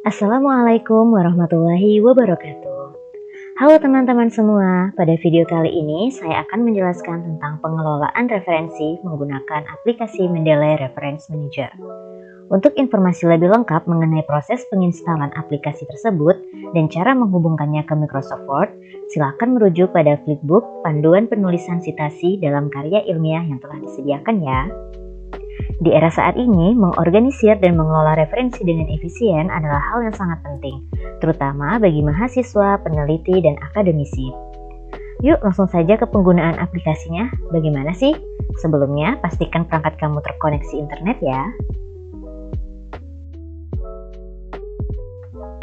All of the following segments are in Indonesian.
Assalamualaikum warahmatullahi wabarakatuh. Halo teman-teman semua, pada video kali ini saya akan menjelaskan tentang pengelolaan referensi menggunakan aplikasi Mendeley Reference Manager. Untuk informasi lebih lengkap mengenai proses penginstalan aplikasi tersebut dan cara menghubungkannya ke Microsoft Word, silakan merujuk pada flipbook panduan penulisan sitasi dalam karya ilmiah yang telah disediakan ya. Di era saat ini, mengorganisir dan mengelola referensi dengan efisien adalah hal yang sangat penting, terutama bagi mahasiswa, peneliti, dan akademisi. Yuk langsung saja ke penggunaan aplikasinya. Bagaimana sih? Sebelumnya, pastikan perangkat kamu terkoneksi internet ya.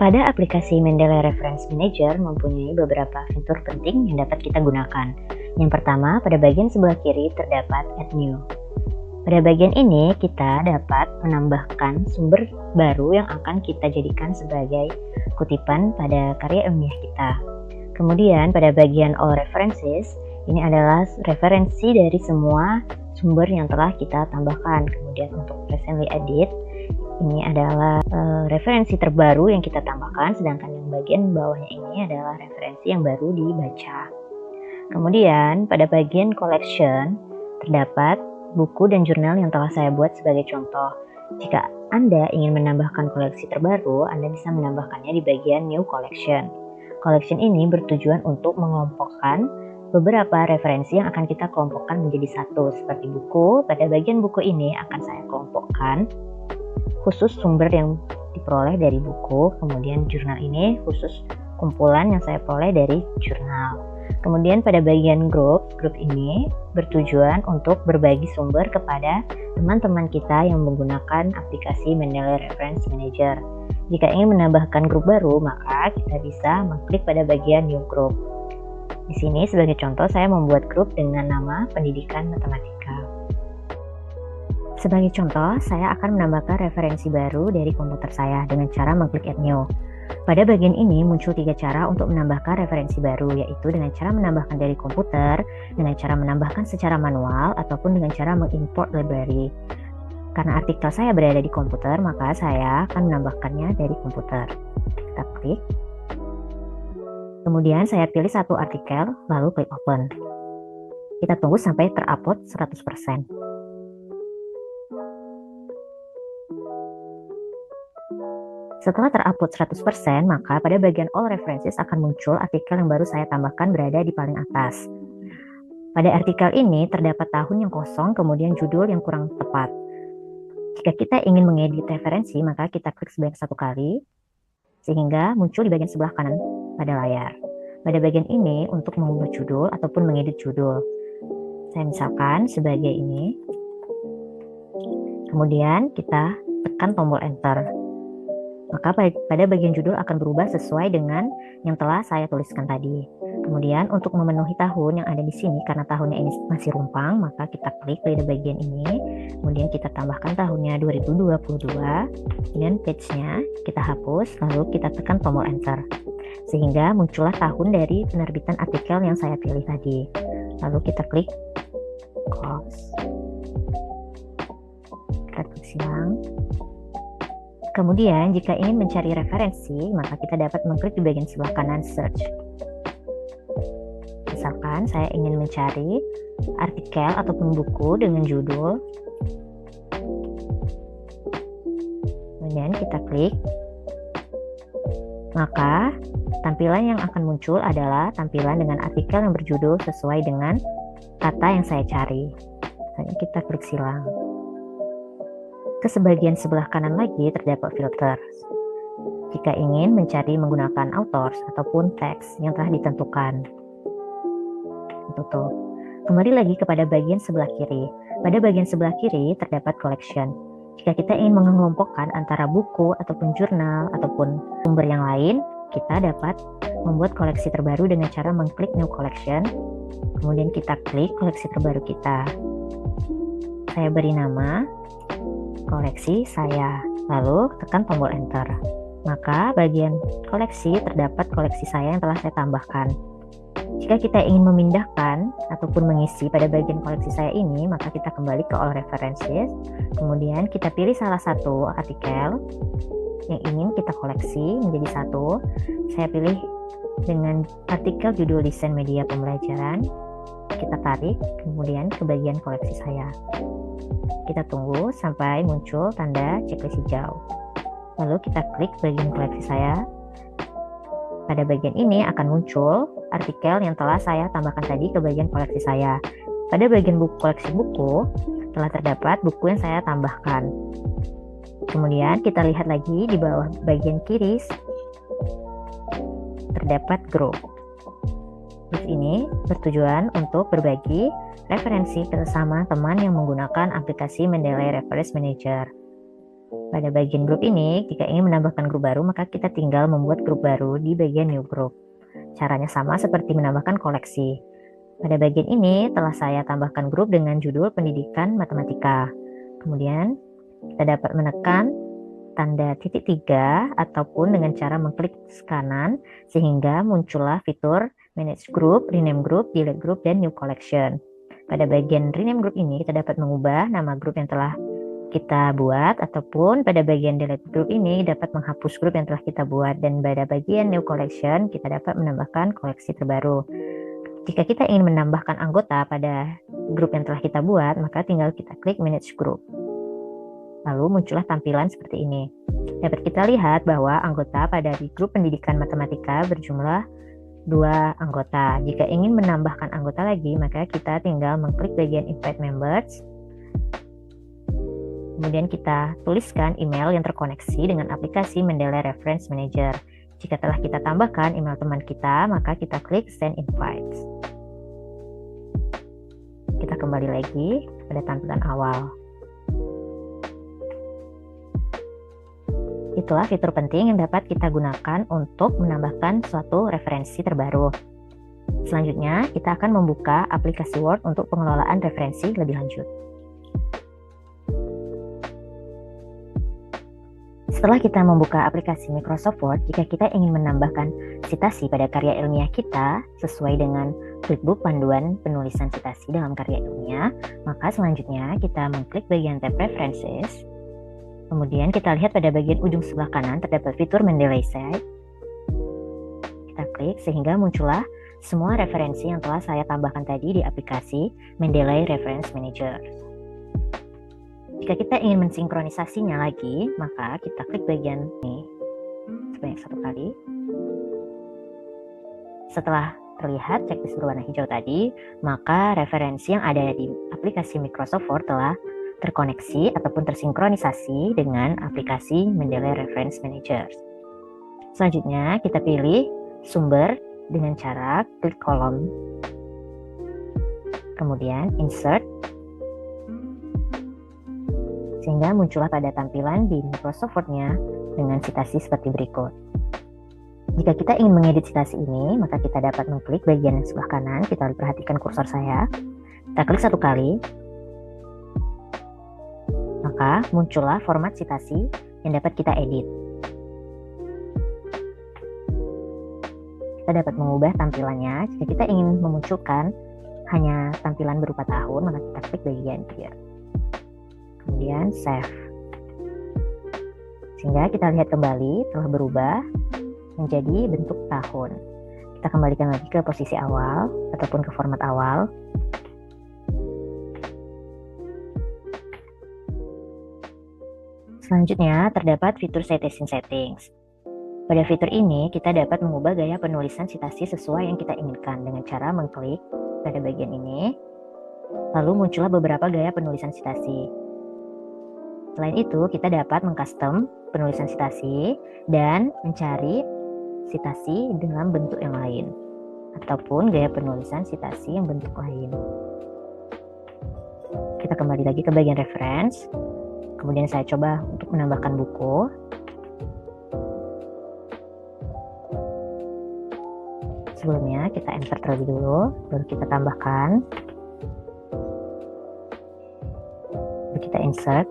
Pada aplikasi Mendeley Reference Manager mempunyai beberapa fitur penting yang dapat kita gunakan. Yang pertama, pada bagian sebelah kiri terdapat Add New. Pada bagian ini, kita dapat menambahkan sumber baru yang akan kita jadikan sebagai kutipan pada karya ilmiah kita. Kemudian, pada bagian All References, ini adalah referensi dari semua sumber yang telah kita tambahkan. Kemudian, untuk Recently Added, ini adalah referensi terbaru yang kita tambahkan, sedangkan yang bagian bawahnya ini adalah referensi yang baru dibaca. Kemudian, pada bagian Collection, terdapat buku dan jurnal yang telah saya buat sebagai contoh. Jika Anda ingin menambahkan koleksi terbaru, Anda bisa menambahkannya di bagian New Collection. Collection ini bertujuan untuk mengelompokkan beberapa referensi yang akan kita kelompokkan menjadi satu, seperti buku. Pada bagian buku ini akan saya kelompokkan khusus sumber yang diperoleh dari buku, kemudian jurnal ini khusus kumpulan yang saya peroleh dari jurnal. Kemudian pada bagian grup ini bertujuan untuk berbagi sumber kepada teman-teman kita yang menggunakan aplikasi Mendeley Reference Manager. Jika ingin menambahkan grup baru, maka kita bisa mengklik pada bagian New Group. Di sini sebagai contoh saya membuat grup dengan nama Pendidikan Matematika. Sebagai contoh, saya akan menambahkan referensi baru dari komputer saya dengan cara mengklik Add New. Pada bagian ini muncul 3 cara untuk menambahkan referensi baru, yaitu dengan cara menambahkan dari komputer, dengan cara menambahkan secara manual, ataupun dengan cara mengimport library. Karena artikel saya berada di komputer, maka saya akan menambahkannya dari komputer. Kita klik. Kemudian saya pilih satu artikel, lalu klik open. Kita tunggu sampai terupload 100%. Setelah terupload 100%, maka pada bagian All References akan muncul artikel yang baru saya tambahkan berada di paling atas. Pada artikel ini terdapat tahun yang kosong, kemudian judul yang kurang tepat. Jika kita ingin mengedit referensi, maka kita klik sebanyak 1 kali, sehingga muncul di bagian sebelah kanan pada layar. Pada bagian ini untuk mengubah judul ataupun mengedit judul. Saya misalkan sebagai ini. Kemudian kita tekan tombol Enter. Maka pada bagian judul akan berubah sesuai dengan yang telah saya tuliskan tadi. Kemudian untuk memenuhi tahun yang ada di sini, karena tahunnya ini masih rumpang, maka kita klik pada bagian ini. Kemudian kita tambahkan tahunnya 2022. Kemudian page-nya kita hapus, lalu kita tekan tombol Enter. Sehingga muncullah tahun dari penerbitan artikel yang saya pilih tadi. Lalu kita klik Close. Kita klik silang. Kemudian, jika ingin mencari referensi, maka kita dapat mengklik di bagian sebelah kanan Search. Misalkan, saya ingin mencari artikel ataupun buku dengan judul. Kemudian kita klik. Maka, tampilan yang akan muncul adalah tampilan dengan artikel yang berjudul sesuai dengan kata yang saya cari. Misalnya kita klik silang. Ke sebagian sebelah kanan lagi terdapat filter. Jika ingin mencari menggunakan authors ataupun teks yang telah ditentukan. Tutup. Kembali lagi kepada bagian sebelah kiri. Pada bagian sebelah kiri terdapat collection. Jika kita ingin mengelompokkan antara buku ataupun jurnal ataupun sumber yang lain, kita dapat membuat koleksi terbaru dengan cara mengklik New Collection. Kemudian kita klik koleksi terbaru kita. Saya beri nama koleksi saya, lalu tekan tombol Enter. Maka bagian koleksi terdapat koleksi saya yang telah saya tambahkan. Jika kita ingin memindahkan ataupun mengisi pada bagian koleksi saya ini, maka kita kembali ke All References, kemudian kita pilih salah satu artikel, yang ingin kita koleksi menjadi satu. Saya pilih dengan artikel judul desain media pembelajaran. Kita tarik kemudian ke bagian koleksi saya. Kita tunggu sampai muncul tanda checklist hijau. Lalu kita klik bagian koleksi saya. Pada bagian ini akan muncul artikel yang telah saya tambahkan tadi ke bagian koleksi saya. Pada bagian koleksi buku telah terdapat buku yang saya tambahkan. Kemudian kita lihat lagi di bawah bagian kiri terdapat group. Group ini bertujuan untuk berbagi referensi bersama teman yang menggunakan aplikasi Mendeley Reference Manager. Pada bagian grup ini, jika ingin menambahkan grup baru, maka kita tinggal membuat grup baru di bagian new group. Caranya sama seperti menambahkan koleksi. Pada bagian ini telah saya tambahkan grup dengan judul pendidikan matematika. Kemudian kita dapat menekan tanda titik 3 ataupun dengan cara mengklik kanan sehingga muncullah fitur manage group, rename group, delete group, dan new collection. Pada bagian rename group ini kita dapat mengubah nama grup yang telah kita buat, ataupun pada bagian delete group ini dapat menghapus grup yang telah kita buat, dan pada bagian new collection kita dapat menambahkan koleksi terbaru. Jika kita ingin menambahkan anggota pada grup yang telah kita buat, maka tinggal kita klik manage group. Lalu muncullah tampilan seperti ini. Dapat kita lihat bahwa anggota pada di grup pendidikan matematika berjumlah 2 anggota. Jika ingin menambahkan anggota lagi, maka kita tinggal mengklik bagian invite members. Kemudian kita tuliskan email yang terkoneksi dengan aplikasi Mendeley Reference Manager. Jika telah kita tambahkan email teman kita, maka kita klik send invites. Kita kembali lagi pada tampilan awal. Itulah fitur penting yang dapat kita gunakan untuk menambahkan suatu referensi terbaru. Selanjutnya, kita akan membuka aplikasi Word untuk pengelolaan referensi lebih lanjut. Setelah kita membuka aplikasi Microsoft Word, jika kita ingin menambahkan citasi pada karya ilmiah kita sesuai dengan flipbook panduan penulisan citasi dalam karya ilmiah, maka selanjutnya kita mengklik bagian tab References. Kemudian kita lihat pada bagian ujung sebelah kanan terdapat fitur Mendeley Site. Kita klik sehingga muncullah semua referensi yang telah saya tambahkan tadi di aplikasi Mendeley Reference Manager. Jika kita ingin mensinkronisasinya lagi, maka kita klik bagian ini sebanyak 1 kali. Setelah terlihat checklist berwarna hijau tadi, maka referensi yang ada di aplikasi Microsoft Word telah terkoneksi ataupun tersinkronisasi dengan aplikasi Mendeley Reference Manager. Selanjutnya kita pilih sumber dengan cara klik kolom, kemudian insert, sehingga muncullah pada tampilan di Microsoft Word-nya dengan citasi seperti berikut. Jika kita ingin mengedit citasi ini, maka kita dapat mengklik bagian sebelah kanan. Kita perhatikan kursor saya. Kita klik 1 kali, maka muncullah format citasi yang dapat kita edit. Kita dapat mengubah tampilannya. Jika kita ingin memunculkan hanya tampilan berupa tahun, maka kita klik bagian Year. Kemudian Save. Sehingga kita lihat kembali telah berubah menjadi bentuk tahun. Kita kembalikan lagi ke posisi awal ataupun ke format awal. Selanjutnya, terdapat fitur Citation Settings. Pada fitur ini, kita dapat mengubah gaya penulisan citasi sesuai yang kita inginkan dengan cara mengklik pada bagian ini, lalu muncullah beberapa gaya penulisan citasi. Selain itu, kita dapat mengcustom penulisan citasi dan mencari citasi dalam bentuk yang lain, ataupun gaya penulisan citasi yang bentuk lain. Kita kembali lagi ke bagian reference. Kemudian saya coba untuk menambahkan buku. Sebelumnya kita insert terlebih dulu, baru kita tambahkan. Lalu kita insert,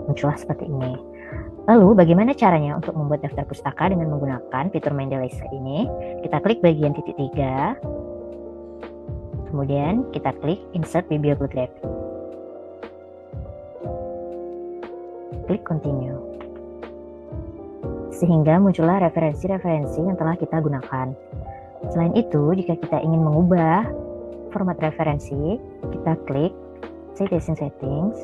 muncullah seperti ini. Lalu bagaimana caranya untuk membuat daftar pustaka dengan menggunakan fitur Mendeley Site ini? Kita klik bagian titik 3, kemudian kita klik Insert Bibliography. Klik Continue. sehingga muncullah referensi-referensi yang telah kita gunakan. Selain itu, jika kita ingin mengubah format referensi, kita klik Citation Settings,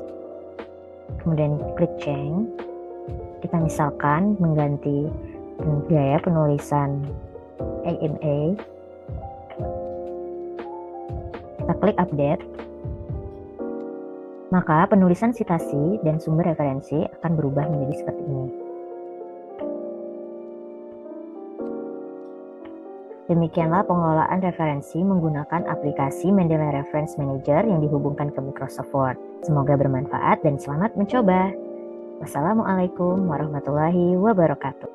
kemudian klik Change. Kita misalkan mengganti gaya penulisan AMA, kita klik Update, maka penulisan sitasi dan sumber referensi akan berubah menjadi seperti ini. Demikianlah pengelolaan referensi menggunakan aplikasi Mendeley Reference Manager yang dihubungkan ke Microsoft Word. Semoga bermanfaat dan selamat mencoba. Wassalamualaikum warahmatullahi wabarakatuh.